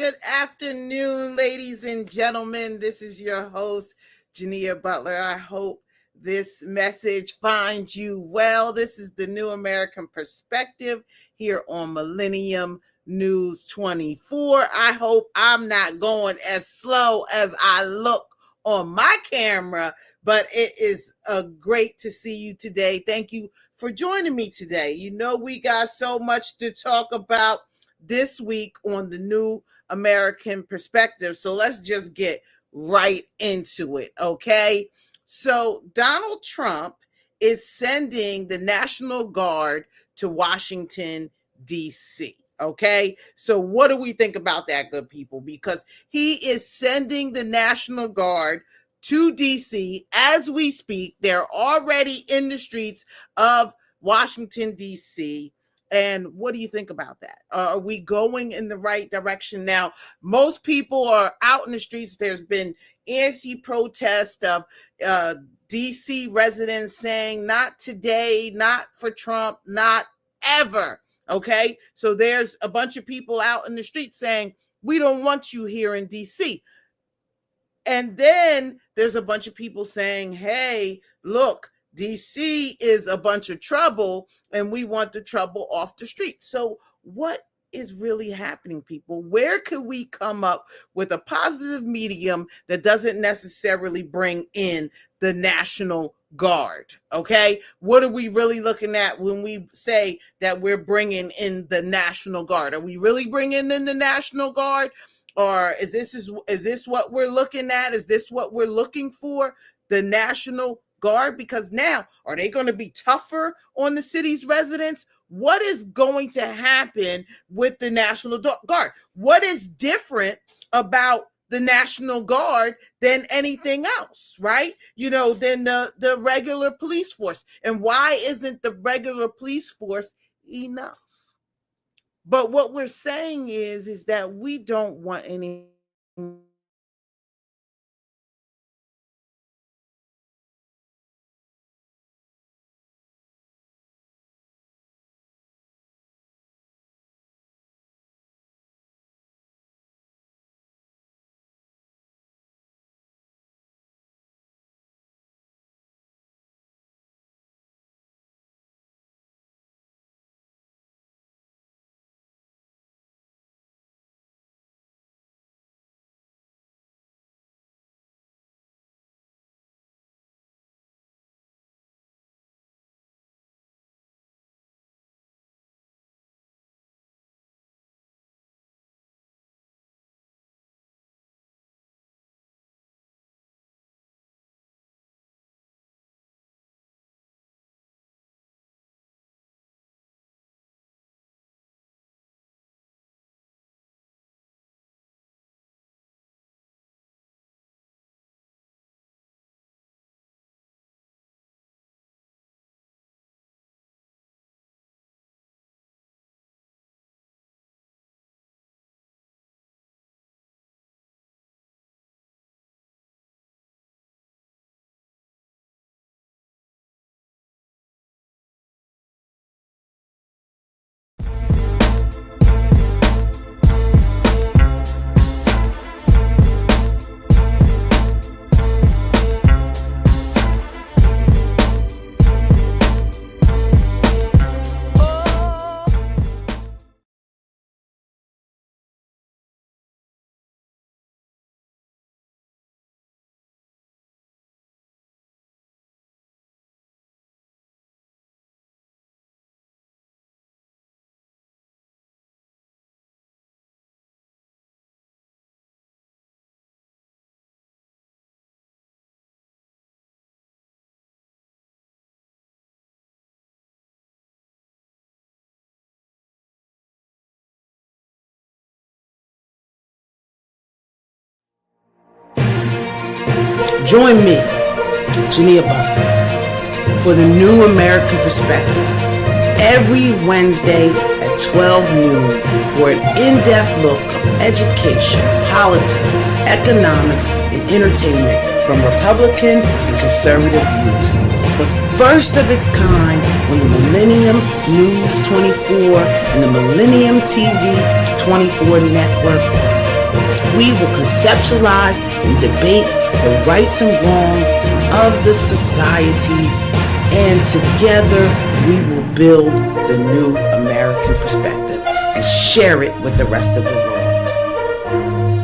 Good afternoon, ladies and gentlemen. This is your host, Jania Butler. I hope this message finds you well. This is the New American Perspective here on Millennium News 24. I hope I'm not going as slow as I look on my camera, but it is great to see you today. Thank you for joining me today. You know, we got so much to talk about this week on the New American Perspective. So let's just get right into it, okay? So Donald Trump is sending the National Guard to Washington, D.C., okay? So what do we think about that, good people? Because he is sending the National Guard to D.C. as we speak. They're already in the streets of Washington, D.C., and what do you think about that? Are we going in the right direction now? Most people are out in the streets. There's been anti-protest of D.C. residents saying, not today, not for Trump, not ever. Okay? So there's a bunch of people out in the streets saying, we don't want you here in D.C. And then there's a bunch of people saying, hey, look, DC is a bunch of trouble and we want the trouble off the street. So what is really happening, people? Where could we come up with a positive medium that doesn't necessarily bring in the National Guard? Okay, what are we really looking at when we say that we're bringing in the National Guard? Are we really bringing in the National Guard? Or is this what we're looking at? Is this what we're looking for? The National Guard? Because now, are they going to be tougher on the city's residents? What is going to happen with the National Guard? What is different about the National Guard than anything else, right? You know, than the regular police force. And why isn't the regular police force enough? But what we're saying is that we don't want any Join me, Jania Butler, for the New American Perspective every Wednesday at 12 noon for an in-depth look of education, politics, economics, and entertainment from Republican and conservative views. The first of its kind on the Millennium News 24 and the Millennium TV 24 network We will conceptualize and debate the rights and wrong of the society, and together we will build the new American perspective and share it with the rest of the world.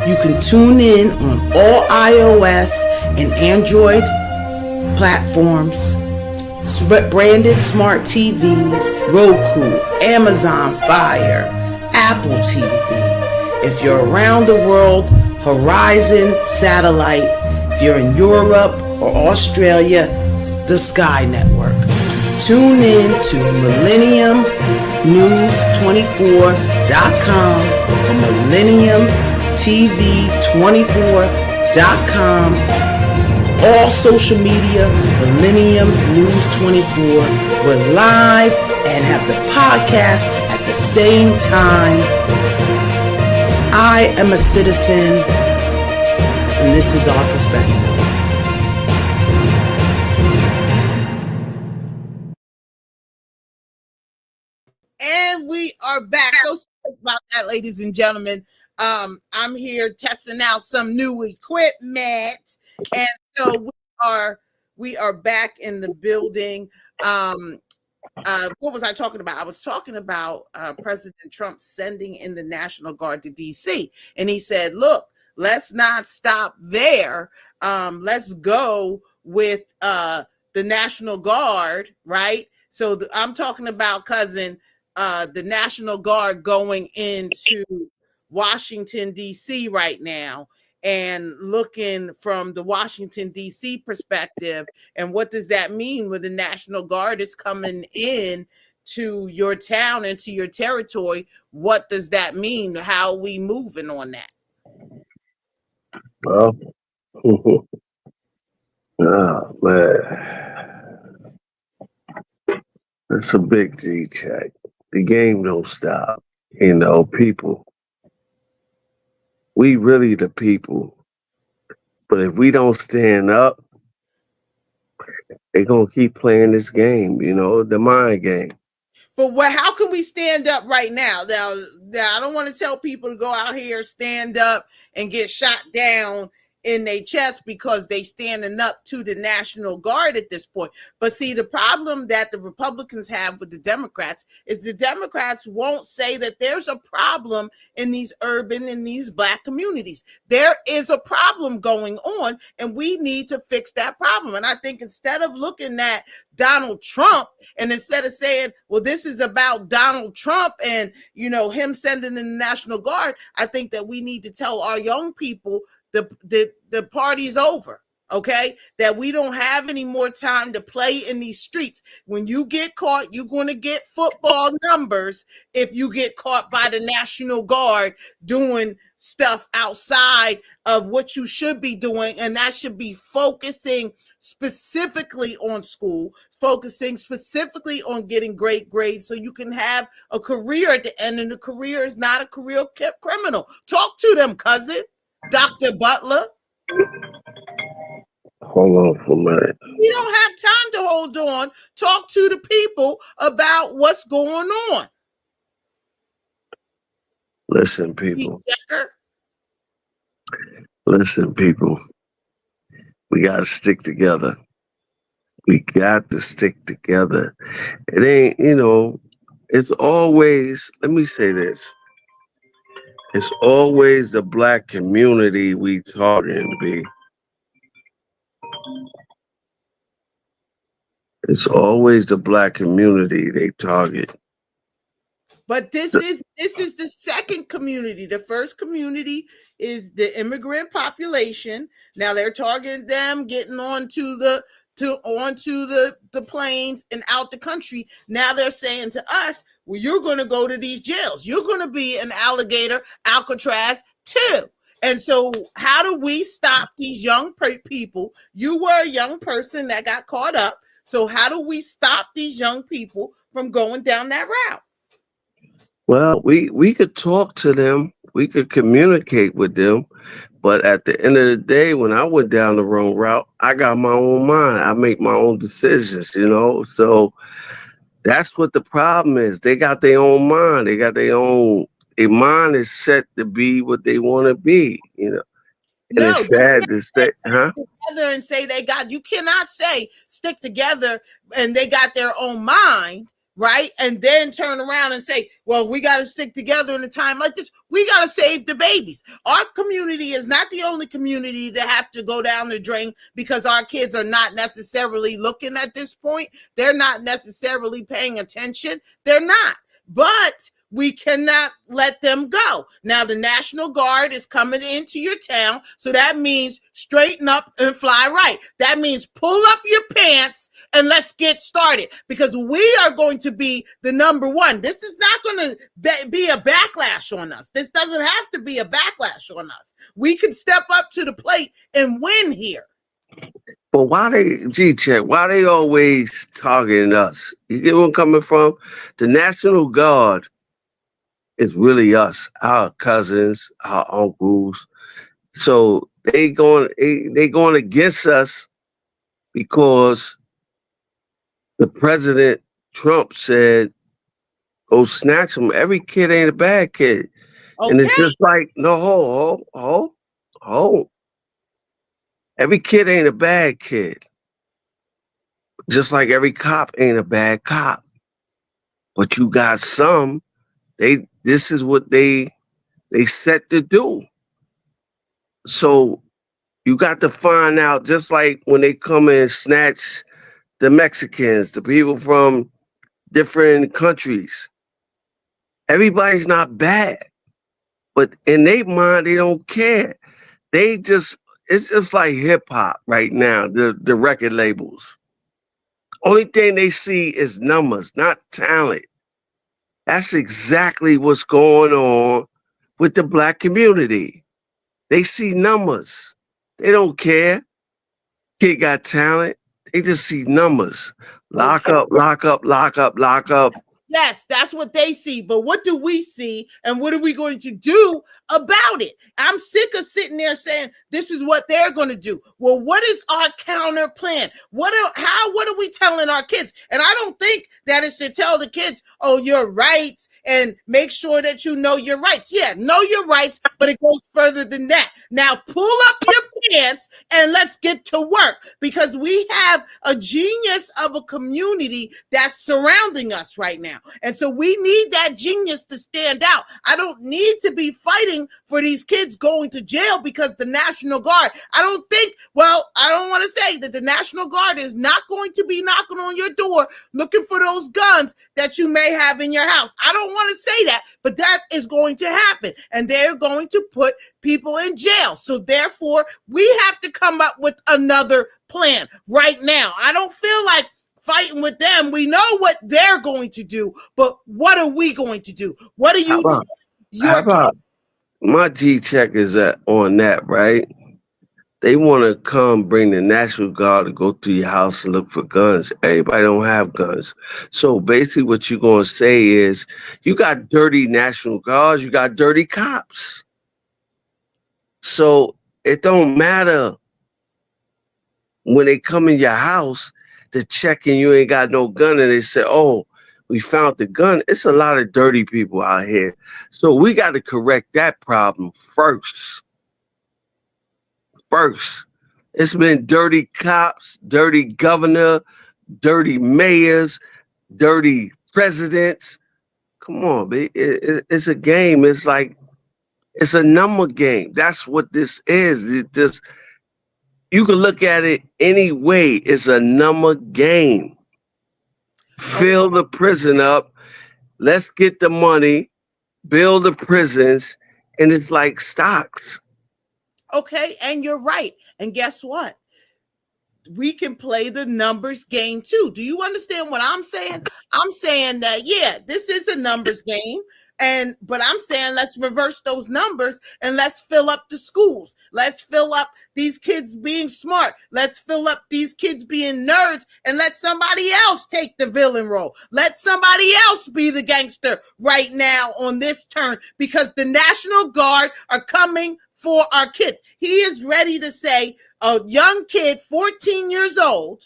You can tune in on all iOS and Android platforms, branded smart TVs, Roku, Amazon Fire, Apple TV. If you're around the world, Horizon Satellite. If you're in Europe or Australia, the Sky Network. Tune in to MillenniumNews24.com or MillenniumTV24.com. All social media, Millennium News 24. We're live and have the podcast at the same time. I am a citizen, and this is our perspective. And we are back. So sorry about that, ladies and gentlemen. I'm here testing out some new equipment, and so we are back in the building. What was I talking about? I was talking about President Trump sending in the National Guard to D.C. And he said, look, let's not stop there. Let's go with the National Guard, right? So I'm talking about, cousin, the National Guard going into Washington, D.C. right now, and looking from the Washington, D.C. perspective. And what does that mean when the National Guard is coming in to your town and to your territory? What does that mean? How are we moving on that? Well, oh, man. It's a big G check. The game don't stop. People. We really the people. But if we don't stand up, they're going to keep playing this game, the mind game. But how can we stand up right now? Now, I don't want to tell people to go out here, stand up, and get shot down in their chest because they standing up to the National Guard at this point. But see, the problem that the Republicans have with the Democrats is the Democrats won't say that there's a problem in these urban and these Black communities. There is a problem going on, and we need to fix that problem. And I think instead of looking at Donald Trump, and instead of saying, well, this is about Donald Trump and, him sending in the National Guard, I think that we need to tell our young people the party's over, okay? That we don't have any more time to play in these streets. When you get caught, you're going to get football numbers if you get caught by the National Guard doing stuff outside of what you should be doing, and that should be focusing specifically on school, focusing specifically on getting great grades so you can have a career at the end, and the career is not a career criminal. Talk to them, cousin. Dr. Butler. Hold on for a minute. We don't have time to hold on. Talk to the people about what's going on. Listen, people. Listen, people. We got to stick together. We got to stick together. It ain't, it's always, let me say this. It's always the Black community we talking, B. It's always the Black community they target. But this is the second community. The first community is the immigrant population. Now they're targeting them getting onto the planes and out the country. Now they're saying to us, well, you're going to go to these jails. You're going to be an alligator, Alcatraz too. And so how do we stop these young people? You were a young person that got caught up. So how do we stop these young people from going down that route? Well, we could talk to them. We could communicate with them. But at the end of the day, when I went down the wrong route, I got my own mind. I make my own decisions, So that's what the problem is. They got their own mind. They got their own their mind is set to be what they want to be, and No, it's sad to say, huh? together and say they got, you cannot say stick together and they got their own mind, right? And then turn around and say, well, we got to stick together in a time like this. We got to save the babies. Our community is not the only community that have to go down the drain because our kids are not necessarily looking at this point. They're not necessarily paying attention. They're not. But we cannot let them go. Now, the National Guard is coming into your town, so that means straighten up and fly right. That means pull up your pants and let's get started, because we are going to be the number one. This is not going to be a backlash on us. This doesn't have to be a backlash on us. We can step up to the plate and win here. But why why they always targeting us? You get where I'm coming from? The National Guard is really us, our cousins, our uncles. So they going against us because the president Trump said, "Go snatch them." Every kid ain't a bad kid, and it's Okay. just like, no, hold. Every kid ain't a bad kid, just like every cop ain't a bad cop. But you got some. This is what they set to do. So you got to find out, just like when they come and snatch the Mexicans, the people from different countries. Everybody's not bad, but in their mind, they don't care. It's just like hip hop right now, the record labels. Only thing they see is numbers, not talent. That's exactly what's going on with the Black community. They see numbers. They don't care. Kid got talent. They just see numbers. Lock Okay. up, lock up, lock up, lock up. Yes, that's what they see. But what do we see? And what are we going to do about it? I'm sick of sitting there saying this is what they're going to do. Well, what is our counter plan? What are we telling our kids? And I don't think that is to tell the kids, oh, your rights, and make sure that you know your rights. Yeah, know your rights, but it goes further than that. Now pull up your pants and let's get to work, because we have a genius of a community that's surrounding us right now. And so we need that genius to stand out. I don't need to be fighting for these kids going to jail because the National Guard, I don't want to say that the National Guard is not going to be knocking on your door looking for those guns that you may have in your house. I don't want to say that, but that is going to happen. And they're going to put people in jail. So therefore, we have to come up with another plan right now. I don't feel like fighting with them. We know what they're going to do, but what are we going to do? What are you How about my G check is on that, right? They want to come bring the National Guard to go to your house and look for guns. Everybody don't have guns. So basically what you're going to say is you got dirty National Guards, you got dirty cops. So it don't matter when they come in your house to check and you ain't got no gun and they say, oh, we found the gun. It's a lot of dirty people out here. So we got to correct that problem first. It's been dirty cops, dirty governor, dirty mayors, dirty presidents. Come on, baby. It's a game. It's like, it's a number game. That's what this is. You can look at it any way. It's a number game. Fill the prison up. Let's get the money, build the prisons, and it's like stocks. Okay, and you're right. And guess what? We can play the numbers game too. Do you understand what I'm saying? I'm saying that, yeah, this is a numbers game. But I'm saying let's reverse those numbers and let's fill up the schools. Let's fill up these kids being smart. Let's fill up these kids being nerds, and let somebody else take the villain role. Let somebody else be the gangster right now on this turn, because the National Guard are coming for our kids. He is ready to say a young kid, 14 years old,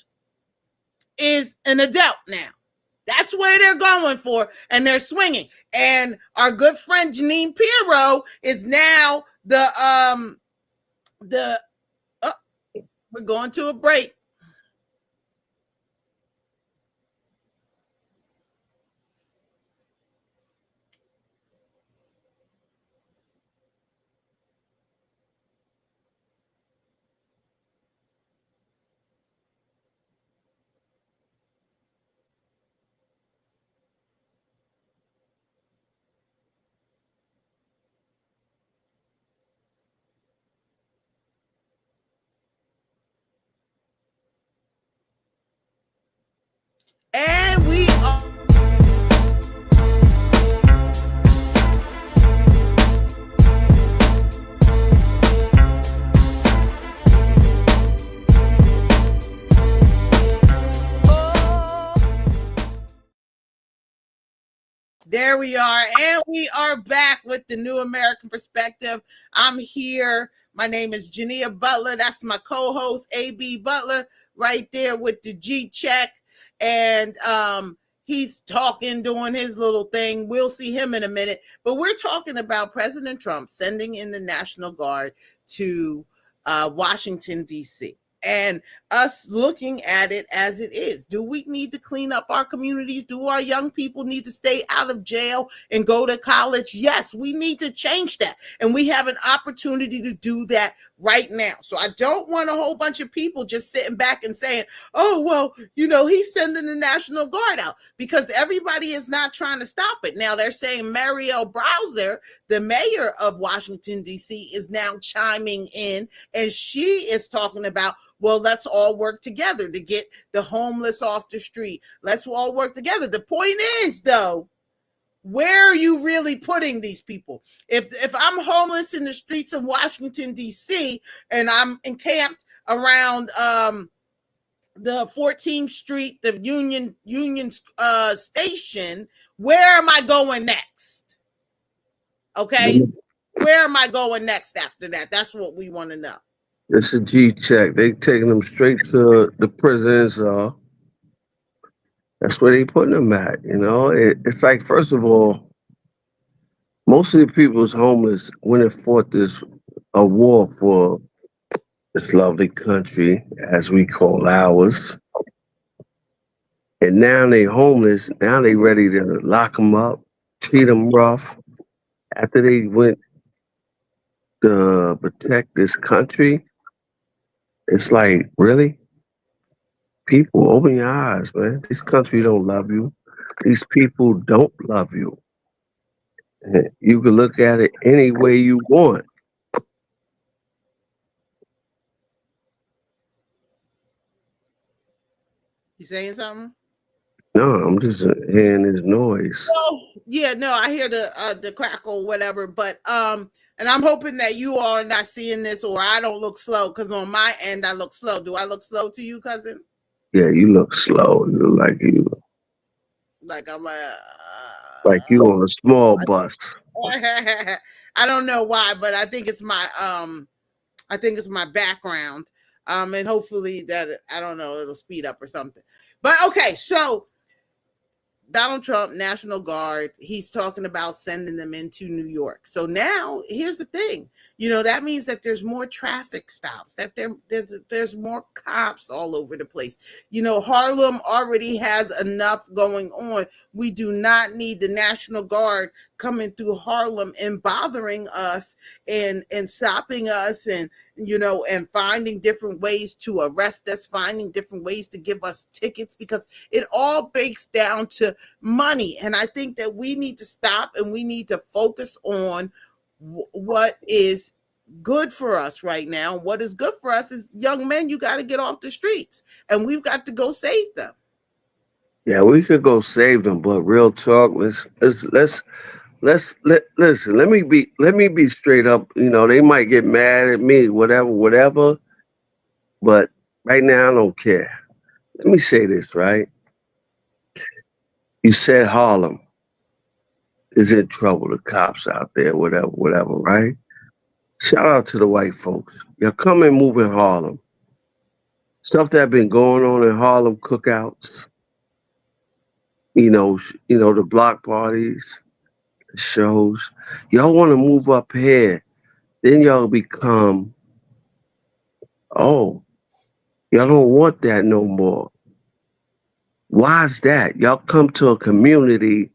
is an adult now. That's where they're going for, and they're swinging. And our good friend Janine Pirro is now the oh, we're going to a break. And we are there we are, and we are back with the New American Perspective. I'm here. My name is Jania Butler. That's my co-host, AB Butler, right there with the G check. And he's talking, doing his little thing. We'll see him in a minute. But we're talking about President Trump sending in the National Guard to Washington, D.C. And us looking at it as it is. Do we need to clean up our communities? Do our young people need to stay out of jail and go to college? Yes, we need to change that. And we have an opportunity to do that right now. So I don't want a whole bunch of people just sitting back and saying, oh, well, he's sending the National Guard out, because everybody is not trying to stop it. Now they're saying Mariel Browser, the mayor of Washington, D.C., is now chiming in, and she is talking about, well, let's all work together to get the homeless off the street. Let's all work together. The point is, though, where are you really putting these people? If I'm homeless in the streets of Washington, D.C., and I'm encamped around the 14th Street, the Union Station, where am I going next? Okay, where am I going next after that? That's what we want to know. It's a G check. They taking them straight to the prisons. That's where they putting them at. It's like, first of all, most of the people's homeless when it fought this a war for this lovely country, as we call ours. And now they homeless. Now they ready to lock them up, treat them rough. After they went to protect this country, it's like, really? People, open your eyes, man. This country don't love you. These people don't love you. You can look at it any way you want. You saying something? No, I'm just hearing this noise. Oh, yeah, no, I hear the crackle, whatever. But and I'm hoping that you all are not seeing this, or I don't look slow, because on my end I look slow. Do I look slow to you, cousin? Yeah, you look slow. You look Like I'm like you on a small bus. I don't know why, but I think it's my background. And hopefully that, I don't know, it'll speed up or something. But okay, so Donald Trump, National Guard, he's talking about sending them into New York. So now here's the thing. That means that there's more traffic stops, that there's more cops all over the place. Harlem already has enough going on. We do not need the National Guard coming through Harlem and bothering us and stopping us and finding different ways to arrest us, finding different ways to give us tickets, because it all breaks down to money. And I think that we need to stop and we need to focus on what is good for us right now. What is good for us is young men. You got to get off the streets, and we've got to go save them. Yeah, we could go save them, but real talk, listen. Let me be straight up. They might get mad at me, whatever. But right now, I don't care. Let me say this, right? You said Harlem is in trouble. The cops out there, whatever, right? Shout out to the white folks. Y'all come and move in Harlem. Stuff that been going on in Harlem, cookouts. The block parties, the shows. Y'all want to move up here, then y'all become, oh, y'all don't want that no more. Why is that? Y'all come to a community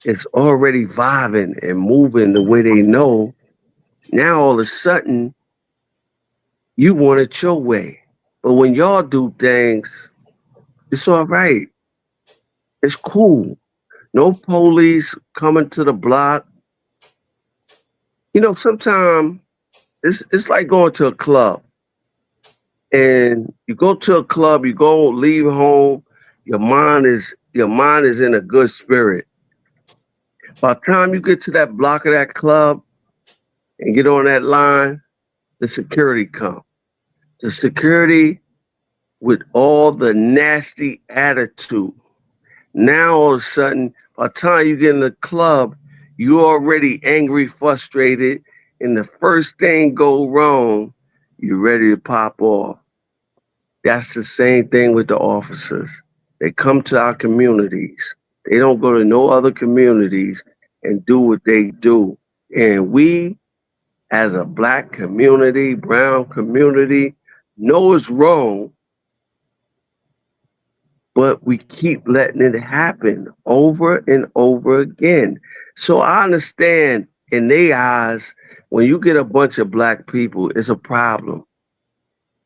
it's already vibing and moving the way they know. Now all of a sudden, you want it your way. But when y'all do things, it's all right. It's cool. No police coming to the block. Sometimes it's like going to a club. And you go to a club, you go leave home, your mind is in a good spirit. By the time you get to that block of that club and get on that line, the security come. The security with all the nasty attitude. Now all of a sudden, by the time you get in the club, you're already angry, frustrated, and the first thing go wrong, you're ready to pop off. That's the same thing with the officers. They come to our communities. They don't go to no other communities and do what they do. And we, as a black community, brown community, know it's wrong, but we keep letting it happen over and over again. So I understand in their eyes, when you get a bunch of black people, it's a problem.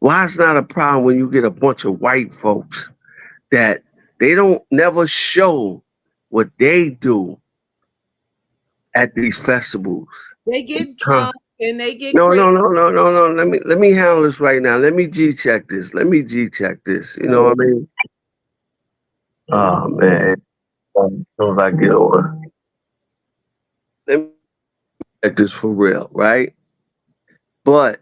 Why it's not a problem when you get a bunch of white folks that they don't never show what they do at these festivals? They get Huh. drunk and they get No, crazy. no, no, no, no, no. Let me handle this right now. Let me G check this. Let me G check this. You know what I mean? Oh man. So if I get on. Let me check this for real, right? But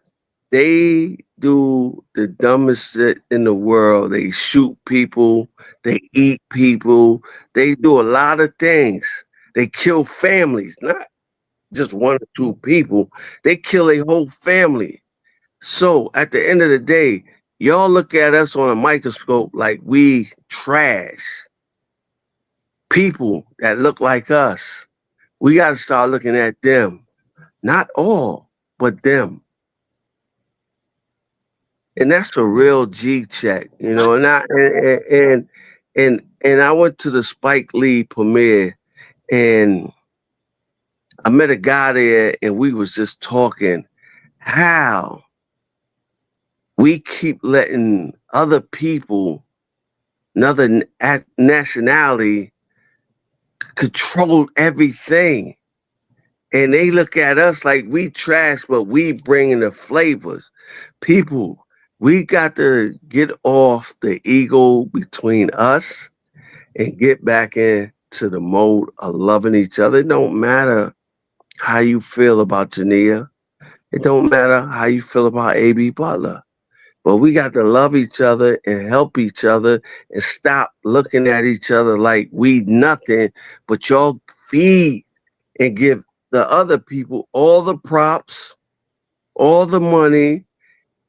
they do the dumbest shit in the world. They shoot people, they eat people, they do a lot of things. They kill families, not just one or two people. They kill a whole family. So at the end of the day, y'all look at us on a microscope like we trash. People that look like us. We got to start looking at them. Not all, but them. And that's a real G check, I And I went to the Spike Lee premiere, and I met a guy there, and we was just talking how we keep letting other people, another nationality, control everything. And they look at us like we trash, but we bringing the flavors. People, we got to get off the ego between us and get back into the mode of loving each other. It don't matter how you feel about Jania. It don't matter how you feel about A.B. Butler. But we got to love each other and help each other and stop looking at each other like we nothing, but y'all feed and give the other people all the props, all the money,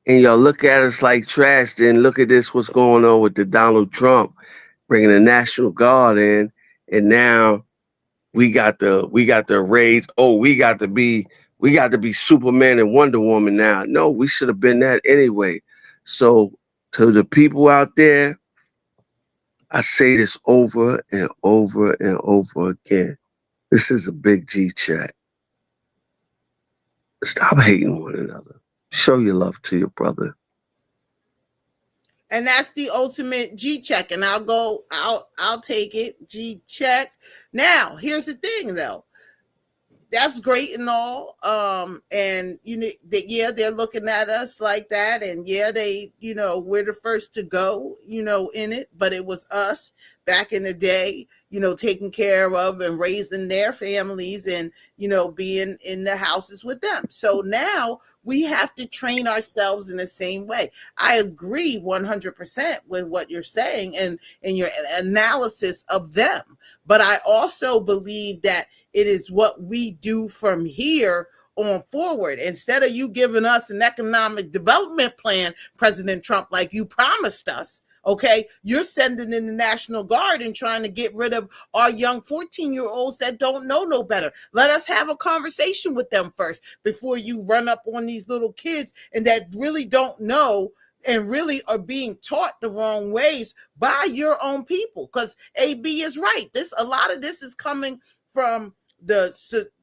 and y'all look at us like trash. Then look at this, what's going on with the Donald Trump bringing the National Guard in, and now we got the rage. Oh, we got to be Superman and Wonder Woman now. No, we should have been that anyway. So to the people out there, I say this over and over and over again. This is a big G chat. Stop hating one another. Show your love to your brother. and that's the ultimate G check. And I'll take it. G check. Now, here's the thing though. That's great and all. And yeah, they're looking at us like that, and yeah, we're the first to go, in it, but it was us back in the day, taking care of and raising their families and, being in the houses with them. So now we have to train ourselves in the same way. I agree 100% with what you're saying and your analysis of them. But I also believe that it is what we do from here on forward. Instead of you giving us an economic development plan, President Trump, like you promised us, Okay, you're sending in the National Guard and trying to get rid of our young 14-year-olds that don't know no better. Let us have a conversation with them first before you run up on these little kids and that really don't know and really are being taught the wrong ways by your own people. Because AB is right. A lot of this is coming from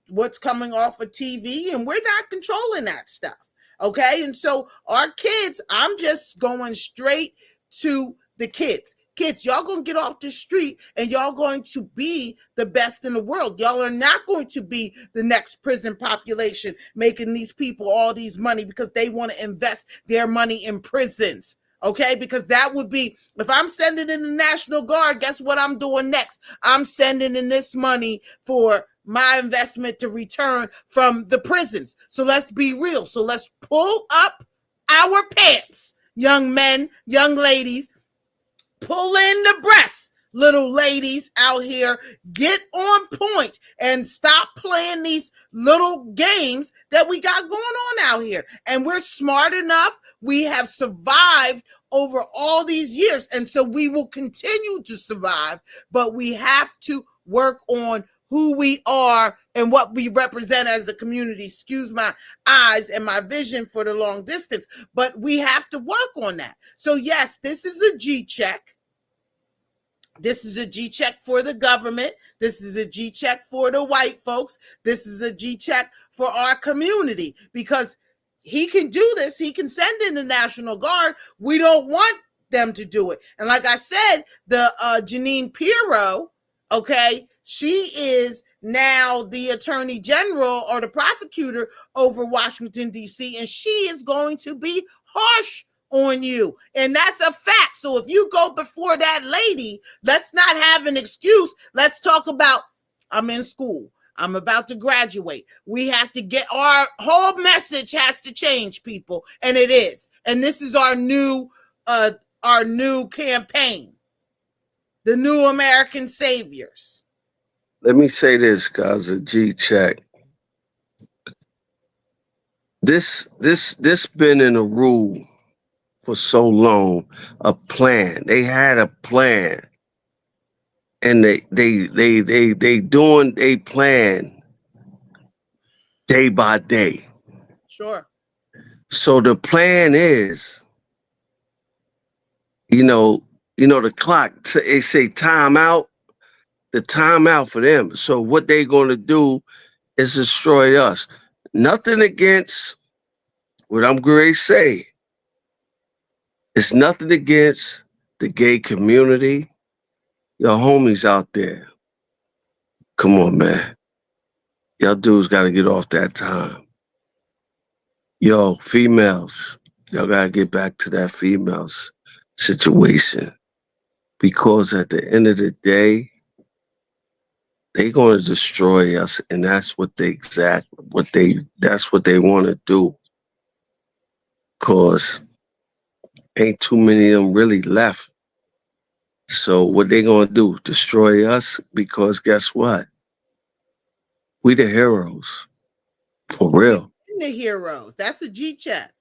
what's coming off of TV, and we're not controlling that stuff. Okay, and so our kids, I'm just going straight to the kids. Kids, y'all gonna get off the street and y'all going to be the best in the world. Y'all are not going to be the next prison population making these people all these money because they want to invest their money in prisons. Okay, because that would be, if I'm sending in the National Guard, guess what I'm doing next? I'm sending in this money for my investment to return from the prisons. So let's be real. So let's pull up our pants, young men, young ladies. Pull in the breasts, little ladies out here. Get on point and stop playing these little games that we got going on out here. And we're smart enough. We have survived over all these years. And so we will continue to survive, but we have to work on who we are and what we represent as a community. Excuse my eyes and my vision for the long distance, but we have to work on that. So yes, this is a G check. This is a G check for the government. This is a G check for the white folks. This is a G check for our community, because he can do this. He can send in the National Guard. We don't want them to do it. And like I said, the Janine Pirro, okay, she is now the attorney general or the prosecutor over Washington, D.C., and she is going to be harsh on you. And that's a fact. So if you go before that lady, let's not have an excuse. Let's talk about, I'm in school. I'm about to graduate. We have to get, our whole message has to change, people. And it is. And this is our new campaign. The New American Saviors. Let me say this, guys, a G check. This been in a rule for so long, a plan. They had a plan. And they doing a plan day by day. Sure. So the plan is, the clock, they say time out, the time out for them. So what they going to do is destroy us. Nothing against what I'm going to say. It's nothing against the gay community. Your homies out there. Come on, man. Y'all dudes got to get off that time. Yo, females, y'all got to get back to that females situation. Because at the end of the day, they going to destroy us, and that's what they want to do. Cause ain't too many of them really left. So what they going to do? Destroy us? Because guess what? We the heroes. For real. The heroes. That's a G check.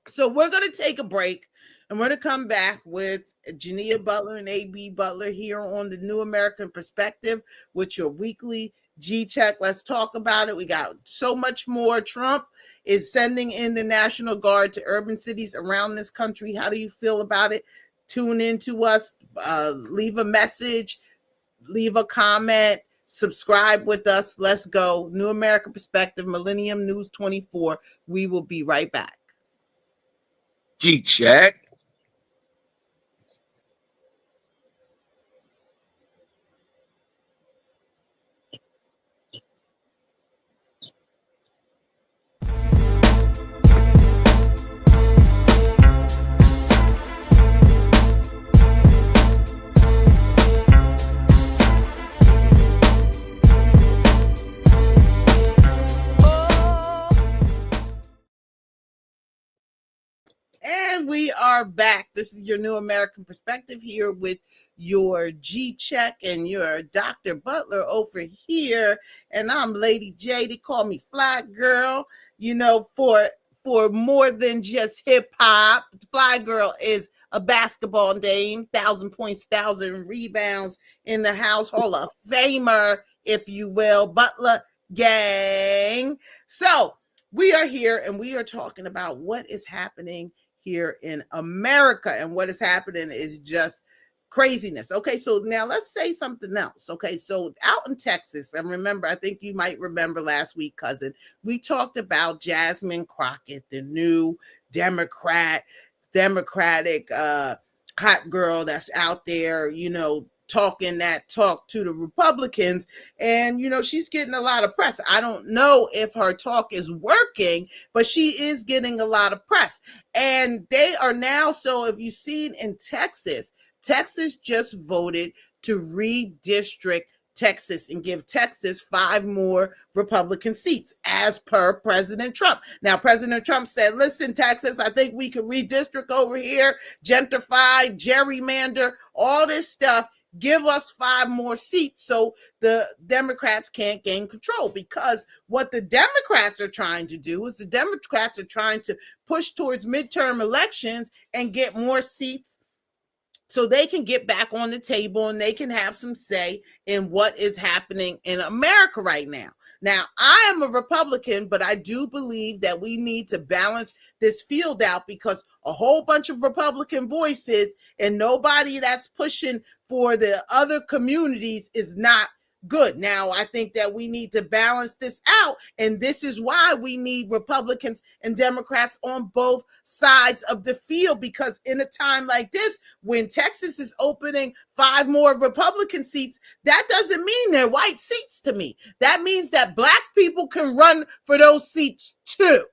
So we're going to take a break, and we're going to come back with Jania Butler and AB Butler here on the New American Perspective with your weekly G check. Let's talk about it. We got so much more. Trump is sending in the National Guard to urban cities around this country. How do you feel about it? Tune in to us. Leave a message. Leave a comment. Subscribe with us. Let's go. New American Perspective, Millennium News 24. We will be right back. G-check. And we are back. This is your New American Perspective here with your G-check and your Dr. Butler over here. And I'm Lady J. They call me Fly Girl, for more than just hip hop. Fly Girl is a basketball name, 1,000 points, 1,000 rebounds in the house, Hall of Famer, if you will, Butler gang. So we are here and we are talking about what is happening here in America, and what is happening is just craziness. Okay, so now let's say something else. Okay, so out in Texas, and remember, I think you might remember last week, cousin, we talked about Jasmine Crockett, the new Democratic hot girl that's out there, talking that talk to the Republicans. And, she's getting a lot of press. I don't know if her talk is working, but she is getting a lot of press. And they are now, so if you've seen in Texas just voted to redistrict Texas and give Texas 5 more Republican seats as per President Trump. Now, President Trump said, listen, Texas, I think we can redistrict over here, gentrify, gerrymander, all this stuff. Give us 5 more seats so the Democrats can't gain control. Because what the Democrats are trying to do is the Democrats are trying to push towards midterm elections and get more seats so they can get back on the table and they can have some say in what is happening in America right now. Now, I am a Republican, but I do believe that we need to balance this field out, because a whole bunch of Republican voices and nobody that's pushing for the other communities is not good. Now, I think that we need to balance this out, and this is why we need Republicans and Democrats on both sides of the field, because in a time like this, when Texas is opening 5 more Republican seats, that doesn't mean they're white seats to me. That means that Black people can run for those seats too.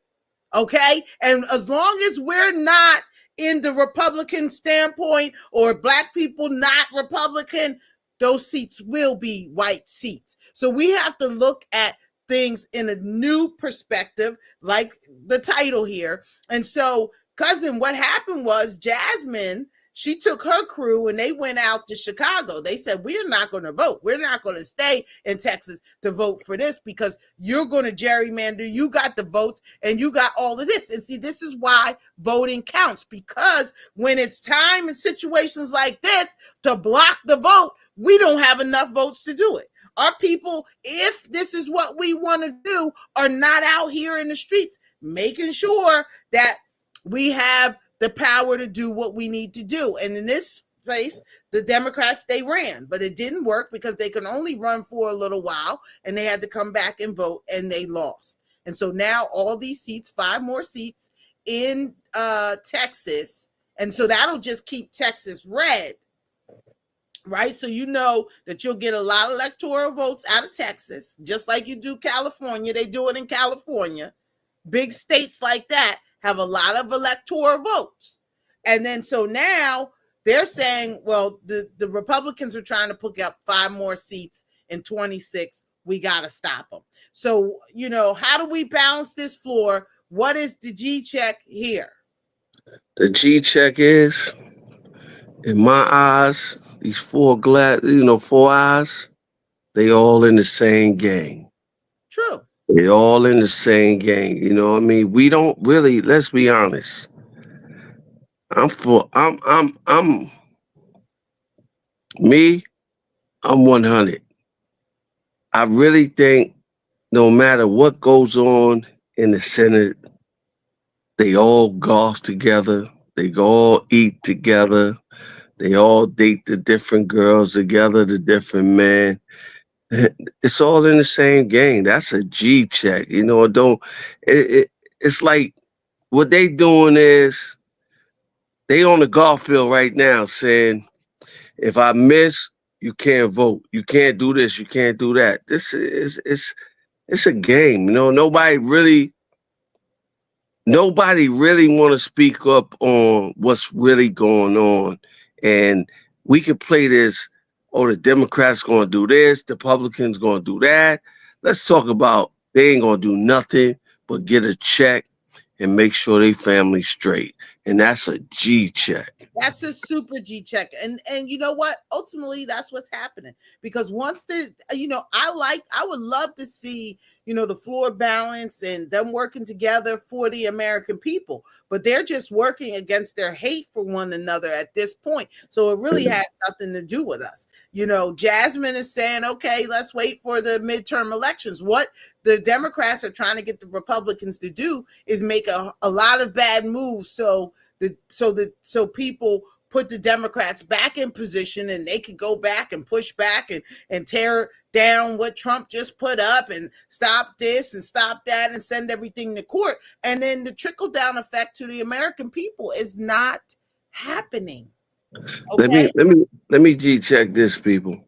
Okay? And as long as we're not in the Republican standpoint, or Black people not Republican, those seats will be white seats. So we have to look at things in a new perspective, like the title here. And so, cousin, what happened was Jasmine, she took her crew and they went out to Chicago. They said, we're not going to vote. We're not going to stay in Texas to vote for this, because you're going to gerrymander. You got the votes and you got all of this. And see, this is why voting counts, because when it's time in situations like this to block the vote, we don't have enough votes to do it. Our people, if this is what we want to do, are not out here in the streets making sure that we have the power to do what we need to do. And in this place, the Democrats, they ran, but it didn't work because they could only run for a little while and they had to come back and vote, and they lost. And so now all these seats, 5 more seats in Texas. And so that'll just keep Texas red. Right? So you know that you'll get a lot of electoral votes out of Texas, just like you do California. They do it in California. Big states like that have a lot of electoral votes. And then so now they're saying, well, the Republicans are trying to pick up 5 more seats in 26. We got to stop them. So, how do we balance this floor? What is the G check here? The G check is, in my eyes, these 4 eyes, they all in the same game. True. They all in the same game. You know what I mean? We don't really, let's be honest. I'm 100. I really think no matter what goes on in the Senate, they all golf together. They all eat together. They all date the different girls together, the different men. It's all in the same game. That's a G check. It's like what they doing is they on the golf field right now saying, if I miss, you can't vote. You can't do this. You can't do that. This is it's a game. Nobody really want to speak up on what's really going on. And we could play this, the Democrats going to do this, the Republicans going to do that. Let's talk about they ain't going to do nothing but get a check and make sure they family straight. And that's a G check. That's a super G check. And you know what? Ultimately, that's what's happening. Because once I would love to see, the floor balance and them working together for the American people. But they're just working against their hate for one another at this point. So it really has nothing to do with us. Jasmine is saying, okay, let's wait for the midterm elections. What the Democrats are trying to get the Republicans to do is make a lot of bad moves so people put the Democrats back in position and they could go back and push back and tear down what Trump just put up and stop this and stop that and send everything to court. And then the trickle down effect to the American people is not happening. Okay. Let me G check this, people.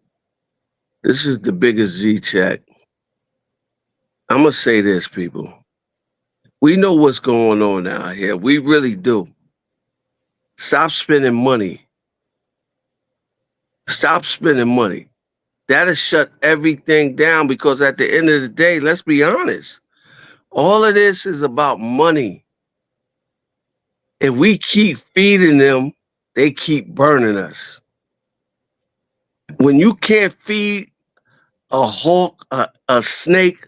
This is the biggest G check. I'm gonna say this, people. We know what's going on out here. We really do. Stop spending money. Stop spending money. That'll shut everything down because at the end of the day, let's be honest, all of this is about money. If we keep feeding them, they keep burning us. When you can't feed a hawk, a snake,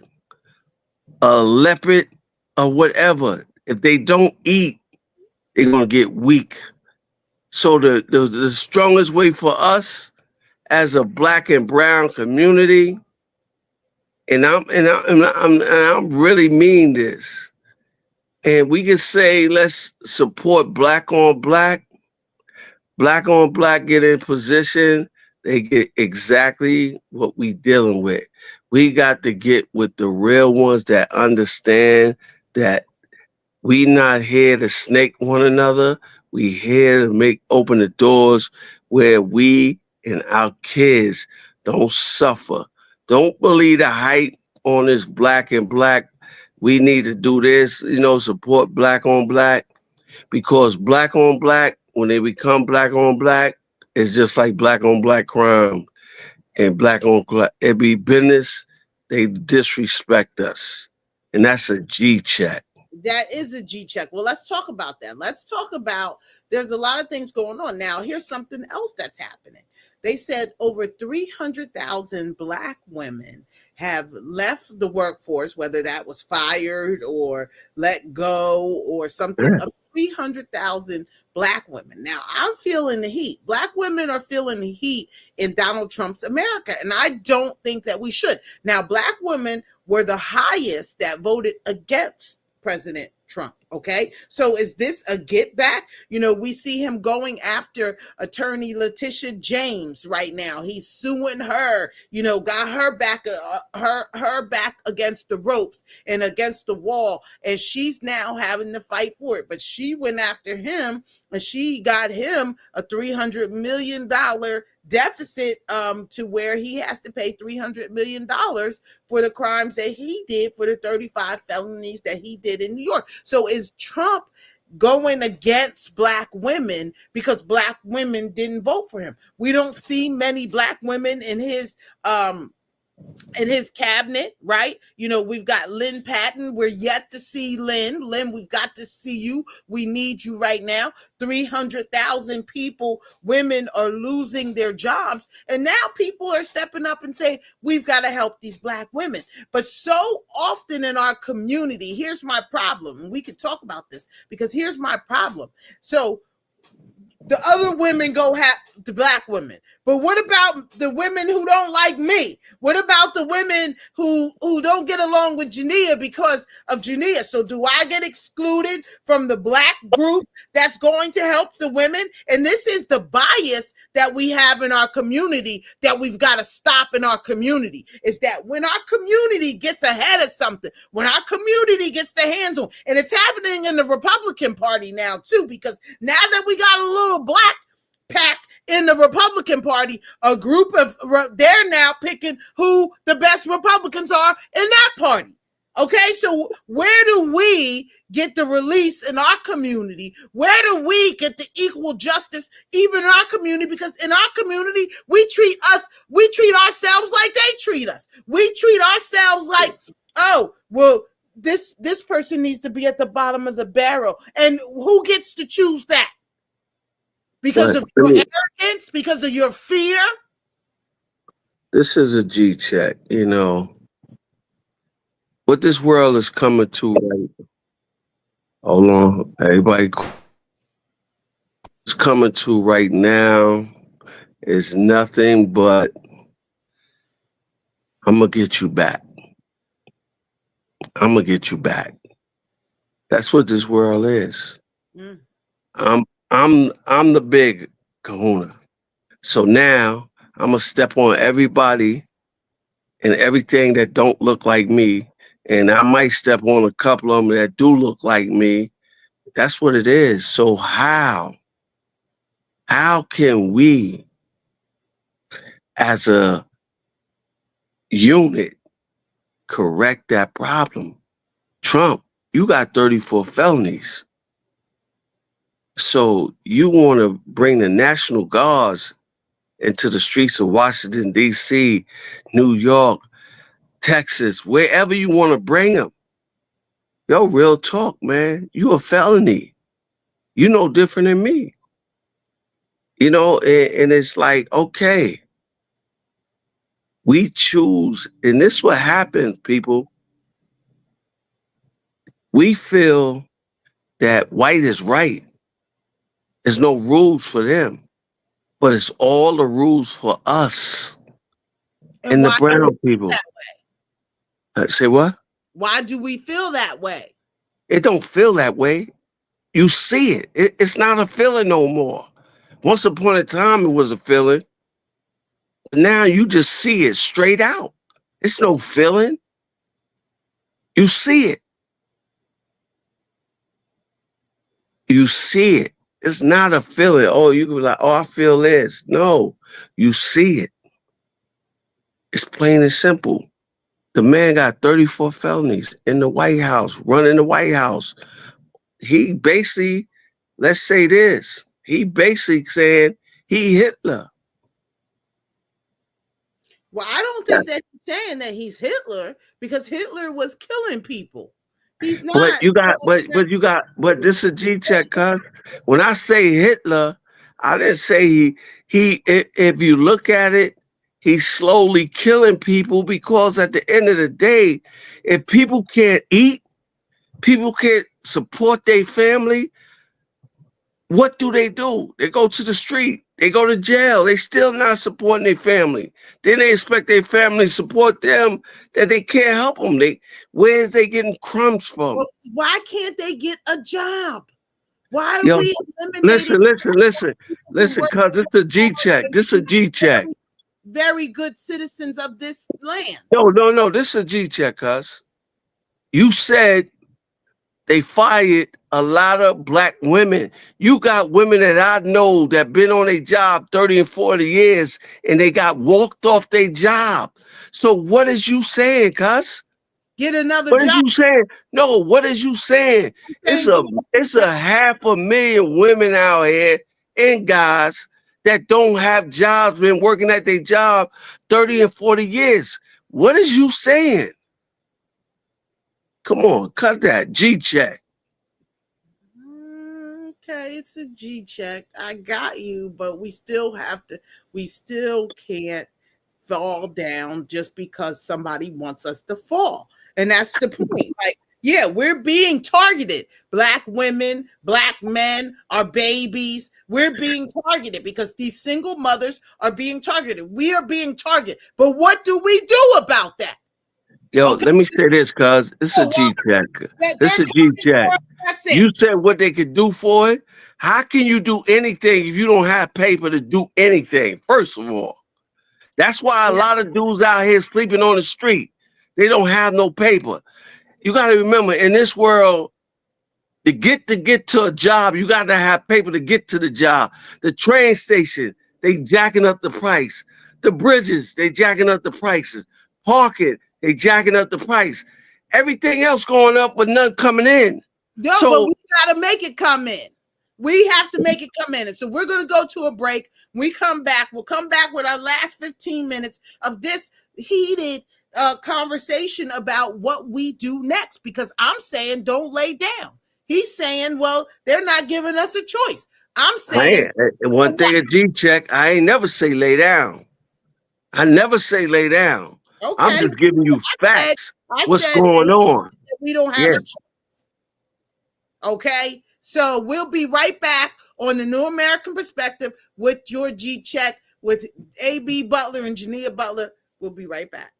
a leopard, or whatever, if they don't eat, they're going to get weak. So the strongest way for us as a Black and brown community, and I'm really mean this, and we can say let's support Black on Black get in position, they get exactly what we dealing with. We got to get with the real ones that understand that we not here to snake one another. We here to open the doors where we and our kids don't suffer. Don't believe the hype on this Black and Black. We need to do this, support Black on Black, because Black on Black, when they become Black on Black, it's just like Black on Black crime and Black on Black. It be business. They disrespect us. And that's a G check. That is a G check. Well, let's talk about that. Let's talk about, there's a lot of things going on. Now, here's something else that's happening. They said over 300,000 Black women have left the workforce, whether that was fired or let go or something. Yeah. 300,000 Black women. Now, I'm feeling the heat. Black women are feeling the heat in Donald Trump's America, and I don't think that we should. Now, Black women were the highest that voted against President Trump. Okay. So is this a get back? We see him going after attorney Letitia James right now. He's suing her, got her back, her back against the ropes and against the wall. And she's now having to fight for it. But she went after him and she got him a $300 million deficit to where he has to pay $300 million for the crimes that he did, for the 35 felonies that he did in New York. So is Trump going against Black women because Black women didn't vote for him? We don't see many Black women in his cabinet, right? We've got Lynn Patton. We're yet to see Lynn. Lynn, we've got to see you. We need you right now. 300,000 people, women are losing their jobs. And now people are stepping up and saying, we've got to help these Black women. But so often in our community, here's my problem. We could talk about this because here's my problem. So the other women go have the Black women. But what about the women who don't like me? What about the women who don't get along with Jania because of Jania? So do I get excluded from the Black group that's going to help the women? And this is the bias that we have in our community that we've got to stop in our community. Is that when our community gets ahead of something, when our community gets their hands on, and it's happening in the Republican Party now too, because now that we got a little Black pack in the Republican Party, a group of, they're now picking who the best Republicans are in that party. Okay, so where do we get the release in our community? Where do we get the equal justice even in our community? Because in our community, we treat ourselves like they treat us. We treat ourselves like, oh, well, this person needs to be at the bottom of the barrel. And who gets to choose that? Because of your arrogance, because of your fear? This is a G check, you know. What this world is coming to right. Hold on. Everybody is coming to right now is nothing but I'm gonna get you back. I'm gonna get you back. That's what this world is. Mm. I'm the big kahuna. So now I'm gonna step on everybody and everything that don't look like me. And I might step on a couple of them that do look like me. That's what it is. So how can we as a unit correct that problem? Trump, you got 34 felonies. So you want to bring the National Guards into the streets of Washington, D.C., New York, Texas, wherever you want to bring them. Yo, real talk, man. You a felony. You no different than me. You know, and it's like, okay, we choose, and this is what happens, people. We feel that white is right. There's no rules for them, but it's all the rules for us and the brown people. Say what? Why do we feel that way? It don't feel that way. You see it. It's not a feeling no more. Once upon a time, it was a feeling. Now you just see it straight out. It's no feeling. You see it. You see it. It's not a feeling. Oh, you can be like, oh, I feel this. No, you see it. It's plain and simple. The man got 34 felonies in the White House, running the White House. He basically, let's say this, he basically said he Hitler. Well, I don't think that he's saying that he's Hitler, because Hitler was killing people. He's not. But this is a G check, cuz. When I say Hitler, I didn't say if you look at it, he's slowly killing people, because at the end of the day, if people can't eat, people can't support their family, what do? They go to the street. They go to jail. They still not supporting their family. Then they expect their family to support them, that they can't help them. Where's they getting crumbs from? Well, why can't they get a job? Why are we eliminating? Listen, cuz it's a G check. This is a G check. Very good citizens of this land. No. This is a G check, cuz. You said they fired a lot of black women. You got women that I know that been on a job 30 and 40 years, and they got walked off their job. So what is you saying, cuz? Get another job. What is you saying? No, what is you saying? It's a 500,000 women out here and guys that don't have jobs, been working at their job 30 and 40 years. What is you saying? Come on, cut that. G check. Okay, it's a G check. I got you, but we still can't fall down just because somebody wants us to fall. And that's the point. Like, yeah, we're being targeted. Black women, black men, our babies, we're being targeted because these single mothers are being targeted. We are being targeted. But what do we do about that? Yo, let me say this, cuz it's a G check. This is a G check. You said what they could do for it. How can you do anything if you don't have paper to do anything? First of all, that's why a lot of dudes out here sleeping on the street. They don't have no paper. You got to remember, in this world, to get to a job, you got to have paper to get to the job. The train station, they jacking up the price. The bridges, they jacking up the prices. Parking, they jacking up the price. Everything else going up, but none coming in. No, but we got to make it come in. We have to make it come in. And so we're going to go to a break. When we come back, we'll come back with our last 15 minutes of this heated conversation about what we do next, because I'm saying don't lay down. He's saying, well, they're not giving us a choice. I'm saying, One thing at G-Check, I ain't never say lay down. I never say lay down. I'm okay, just giving you said, facts. I What's said going on? we don't have Yeah. a choice. Okay, so we'll be right back on the New American Perspective with George G. Check, with A.B. Butler and Jania Butler. We'll be right back.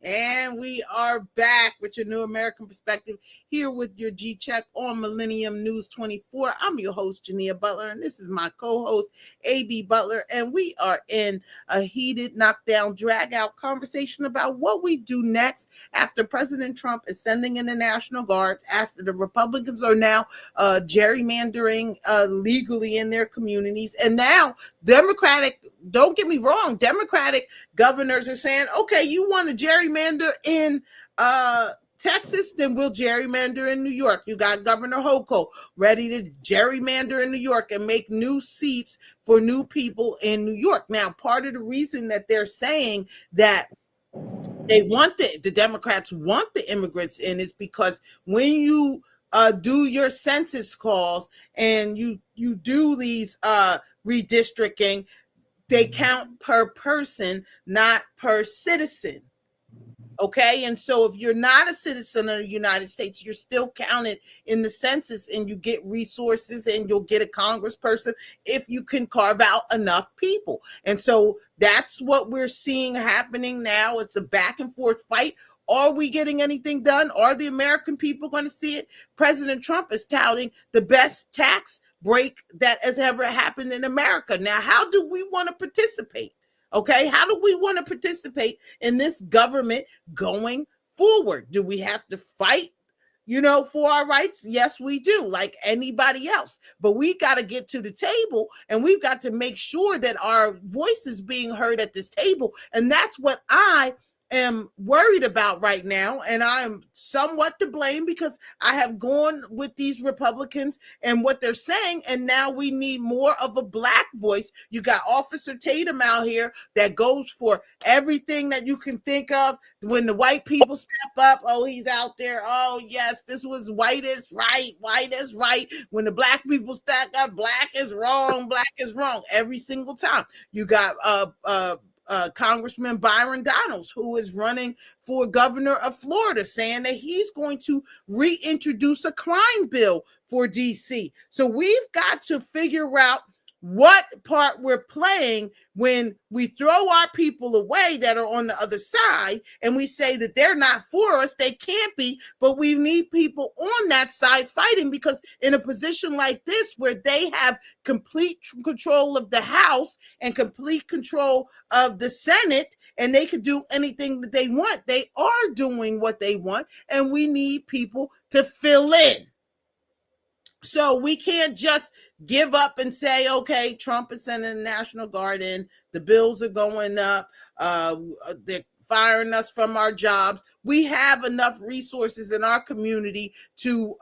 And we are back with your New American Perspective here with your G-Check on Millennium News 24. I'm your host, Jania Butler, and this is my co-host, A.B. Butler, and we are in a heated, knockdown, drag-out conversation about what we do next after President Trump is sending in the National Guard, after the Republicans are now gerrymandering legally in their communities, and now don't get me wrong, Democratic governors are saying, okay, you want to gerrymander in Texas, then we'll gerrymander in New York. You got Governor Hochul ready to gerrymander in New York and make new seats for new people in New York. Now, part of the reason that they're saying that they want the Democrats want the immigrants in is because when you do your census calls and you do these redistricting, they count per person, not per citizen. Okay. And so if you're not a citizen of the United States, you're still counted in the census and you get resources and you'll get a congressperson if you can carve out enough people. And so that's what we're seeing happening now. It's a back and forth fight. Are we getting anything done? Are the American people going to see it? President Trump is touting the best tax break that has ever happened in America. Now, how do we want to participate? Okay, how do we want to participate in this government going forward? Do we have to fight, for our rights? Yes, we do, like anybody else. But we got to get to the table and we've got to make sure that our voice is being heard at this table. And that's what I am worried about right now, and I am somewhat to blame because I have gone with these Republicans and what they're saying, and now we need more of a black voice. You got Officer Tatum out here that goes for everything that you can think of. When the white people step up, oh, he's out there, oh yes, this was white is right, white is right. When the black people stack up, black is wrong every single time. You got Congressman Byron Donalds, who is running for governor of Florida, saying that he's going to reintroduce a crime bill for DC. So we've got to figure out what part we're playing when we throw our people away that are on the other side and we say that they're not for us. They can't be, but we need people on that side fighting, because in a position like this where they have complete control of the House and complete control of the Senate and they could do anything that they want, they are doing what they want, and we need people to fill in. So we can't just give up and say, okay, Trump is sending the National Guard in, the bills are going up, they're firing us from our jobs. We have enough resources in our community to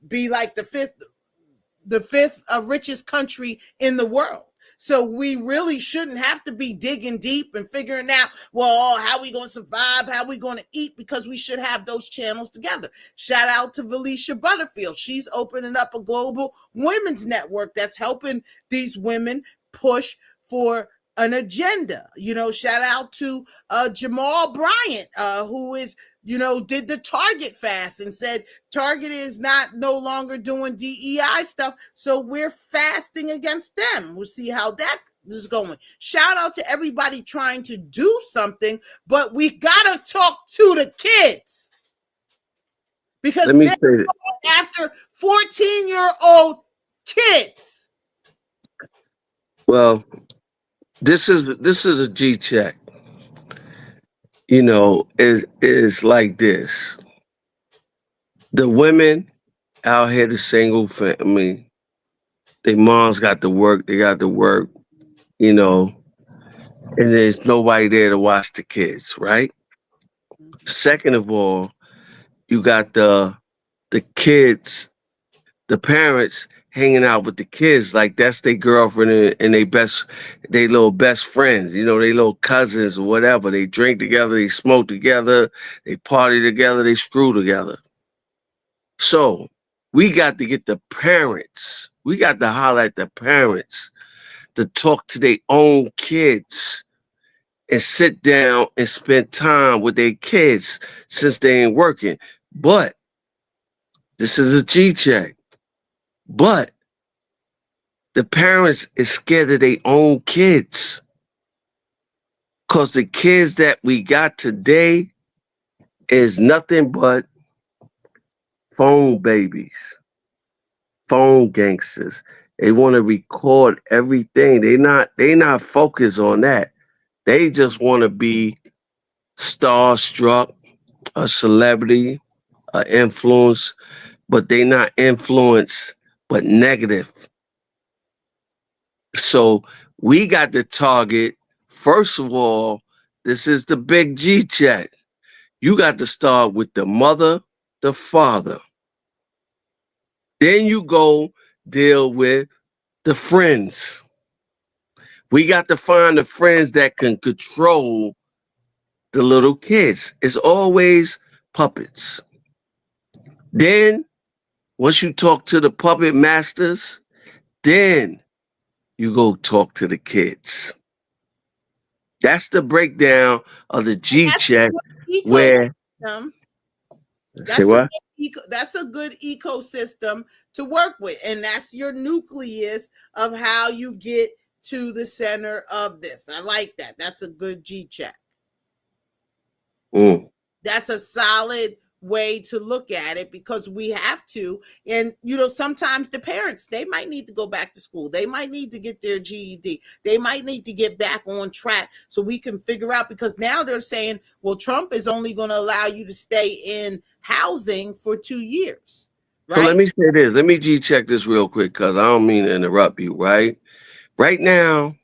be like the fifth richest country in the world. So we really shouldn't have to be digging deep and figuring out, well, how are we going to survive? How are we going to eat? Because we should have those channels together. Shout out to Felicia Butterfield. She's opening up a global women's network that's helping these women push for an agenda. Shout out to Jamal Bryant, who is, did the Target fast and said Target is no longer doing DEI stuff, so we're fasting against them. We'll see how that is going. Shout out to everybody trying to do something, but we gotta talk to the kids, because they're after 14-year-old kids. Well, this is a G check. Is like this. The women out here, the single family, their moms got to work, they got to work, you know, and there's nobody there to watch the kids, right? Second of all, you got the kids, the parents hanging out with the kids like that's their girlfriend and they little best friends, you know, they little cousins or whatever. They drink together, they smoke together, they party together, they screw together. So we got to get the parents, we got to holler at the parents to talk to their own kids and sit down and spend time with their kids since they ain't working. But this is a G check. But the parents is scared of their own kids. Cause the kids that we got today is nothing but phone babies, phone gangsters. They want to record everything. They not focused on that. They just want to be starstruck, a celebrity, an influence, but they not influence, but negative. So we got to target, first of all, this is the big G check. You got to start with the mother, the father. Then you go deal with the friends. We got to find the friends that can control the little kids. It's always puppets. Then, once you talk to the puppet masters, then you go talk to the kids. That's the breakdown of the And G that's a check good where ecosystem. say That's a what? good that's a good ecosystem to work with, and that's your nucleus of how you get to the center of this. I like that. That's a good G check. Mm. That's a solid way to look at it because we have to. And sometimes the parents, they might need to go back to school, they might need to get their GED, they might need to get back on track so we can figure out, because now they're saying, well, Trump is only going to allow you to stay in housing for 2 years, So let right? me say this. Let me G check this real quick because I don't mean to interrupt you, right? Right now,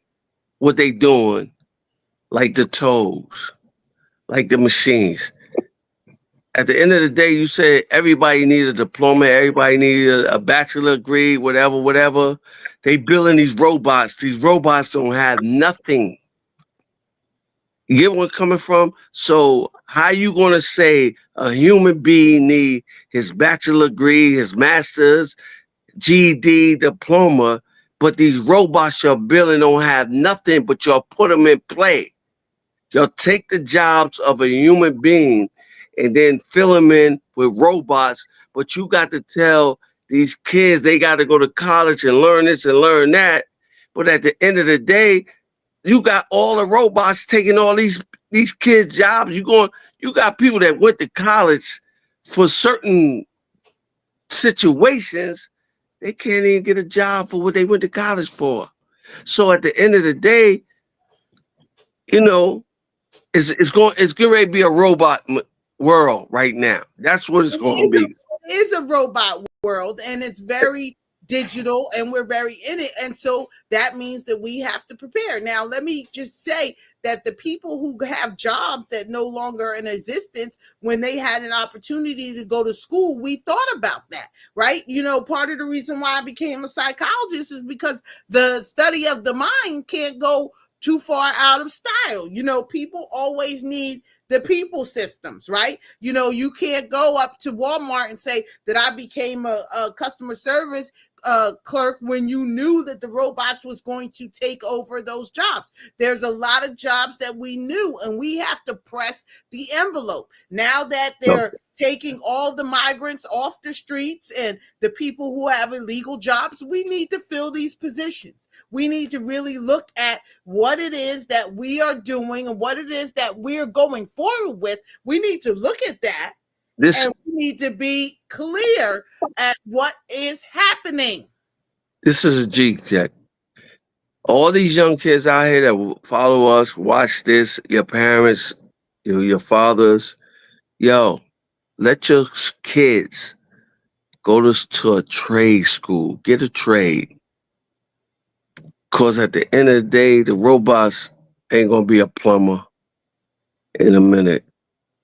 what they doing, like the toes, like the machines. At the end of the day, you said everybody needed a diploma, everybody needed a bachelor degree, whatever, whatever. They building these robots. These robots don't have nothing. You get where I'm coming from? So how you gonna say a human being need his bachelor degree, his master's, GED, diploma, but these robots you're building don't have nothing, but you'll put them in play. You'll take the jobs of a human being and then fill them in with robots, but you got to tell these kids they got to go to college and learn this and learn that. But at the end of the day, you got all the robots taking all these kids' jobs. You got people that went to college for certain situations, they can't even get a job for what they went to college for. So at the end of the day, you know, it's getting ready to be a robot world right now. That's what it's It going to is be. a robot world, and it's very digital, and we're very in it, and so that means that we have to prepare. Now let me just say that the people who have jobs that no longer are in existence, when they had an opportunity to go to school, we thought about that, right? Part of the reason why I became a psychologist is because the study of the mind can't go too far out of style. People always need the people systems, right? You can't go up to Walmart and say that I became a customer service clerk when you knew that the robots was going to take over those jobs. There's a lot of jobs that we knew, and we have to press the envelope. Now that So they're taking all the migrants off the streets and the people who have illegal jobs, we need to fill these positions. We need to really look at what it is that we are doing and what it is that we're going forward with. We need to look at that, this and we need to be clear at what is happening. this is a G check. All these young kids out here that will follow us, watch this, your parents, your fathers, yo, let your kids Go to a trade school. Get a trade. Cause at the end of the day, the robots ain't gonna be a plumber in a minute.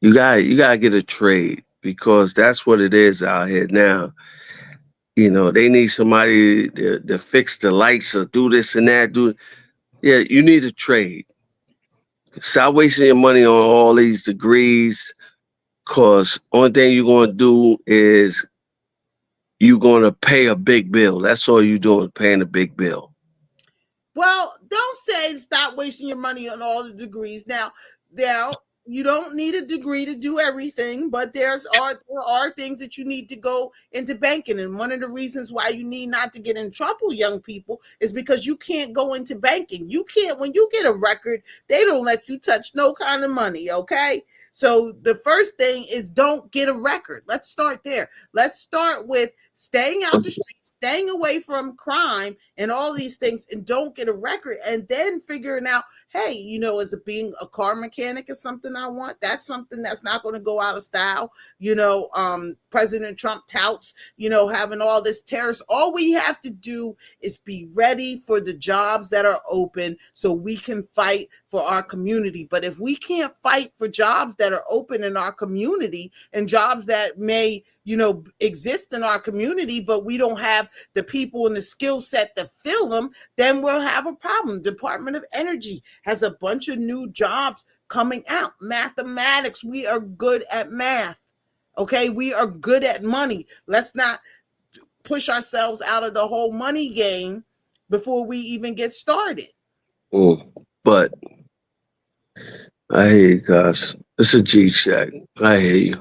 You gotta get a trade because that's what it is out here now. You know, they need somebody to fix the lights or do this and that. Yeah, you need a trade. Stop wasting your money on all these degrees, cause only thing you're gonna do is you're gonna pay a big bill. That's all you're doing, paying a big bill. Well, don't say stop wasting your money on all the degrees. Now you don't need a degree to do everything, but there are things that you need to go into banking. And one of the reasons why you need not to get in trouble, young people, is because you can't go into banking. You can't when you get a record, they don't let you touch no kind of money, okay? So the first thing is don't get a record. Let's start there. Let's start with staying out the street, staying away from crime and all these things, and don't get a record, and then figuring out, hey, is it being a car mechanic is something I want? That's something that's not going to go out of style. President Trump touts, having all this terrorists. All we have to do is be ready for the jobs that are open so we can fight for our community. But if we can't fight for jobs that are open in our community and jobs that may exist in our community, but we don't have the people and the skill set to fill them, then we'll have a problem. Department of Energy has a bunch of new jobs coming out. Mathematics, we are good at math. Okay, we are good at money. Let's not push ourselves out of the whole money game before we even get started. But I hear you guys. It's a G check. I hear you.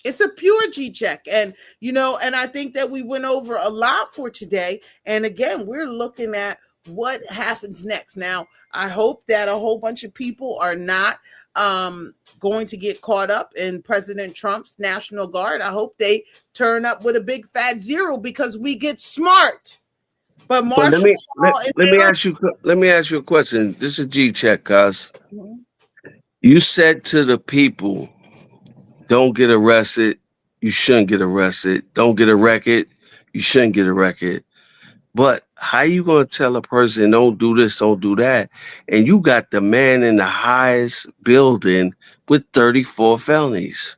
It's a pure G check. And I think that we went over a lot for today. And again, we're looking at what happens next. Now, I hope that a whole bunch of people are not going to get caught up in President Trump's National Guard. I hope they turn up with a big fat zero because we get smart. But Marshall, let me ask you a question. This is a G check, cuz. Mm-hmm. You said to the people, don't get arrested. You shouldn't get arrested. Don't get a record. You shouldn't get a record. But how you going to tell a person, don't do this, don't do that? And you got the man in the highest building with 34 felonies.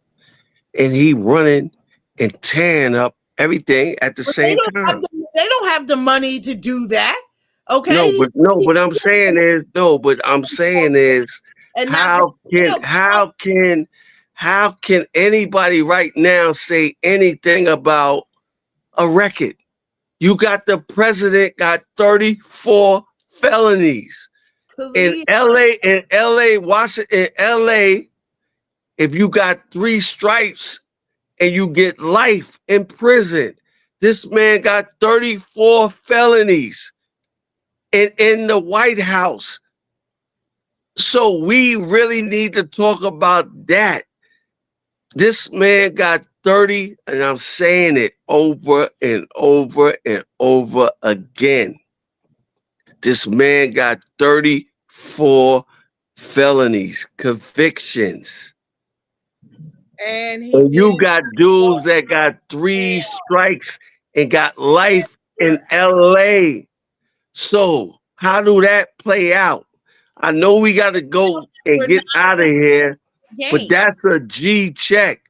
And he running and tearing up everything at the same time. They don't have the money to do that. Okay. But I'm saying is how can anybody right now say anything about a record? You got the president got 34 felonies. In LA, Washington, LA, if you got 3 stripes and you get life in prison, this man got 34 felonies in the White House. So we really need to talk about that. This man got 30, and I'm saying it over and over and over again. This man got 34 felonies, convictions. And you got dudes that got 3 strikes and got life in LA. So how do that play out? I know we got to go and get out of here, but that's a G check.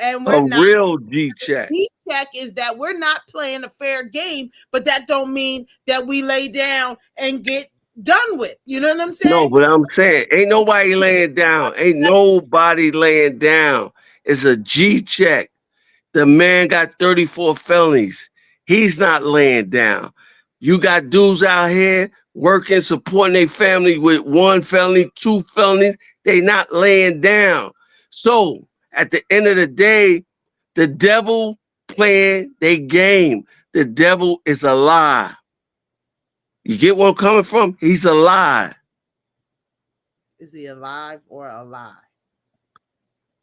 And we're not real G check. G check is that we're not playing a fair game, but that don't mean that we lay down and get done with. You know what I'm saying? No, but I'm saying ain't nobody laying down. Ain't nobody laying down. It's a G check. The man got 34 felonies. He's not laying down. You got dudes out here working, supporting their family with 1 felony, 2 felonies. They not laying down. So at the end of the day, the devil playing their game. The devil is a lie. You get where I'm coming from? He's a lie. Is he alive or a lie?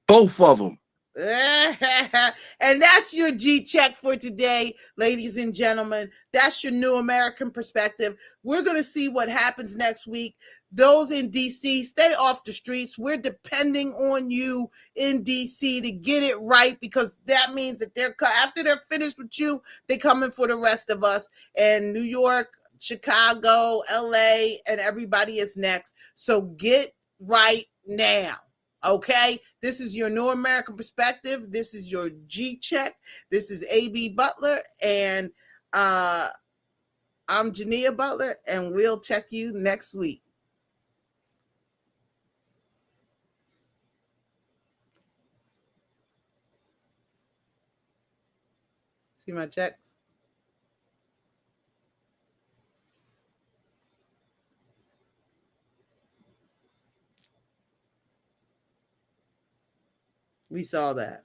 Both of them. And that's your G check for today, ladies and gentlemen. That's your new American perspective. We're going to see what happens next week. Those in DC, stay off the streets. We're depending on you in DC to get it right, because that means that after they're finished with you, they're coming for the rest of us. And New York, Chicago, LA, and everybody is next. So get right now. Okay, this is your New American Perspective. This is your G Check. This is A.B. Butler, and I'm Jania Butler, and we'll check you next week. See my checks? We saw that.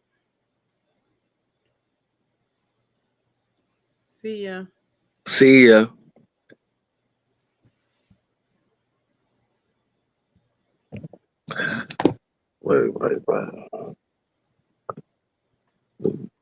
See ya. See ya. Wait.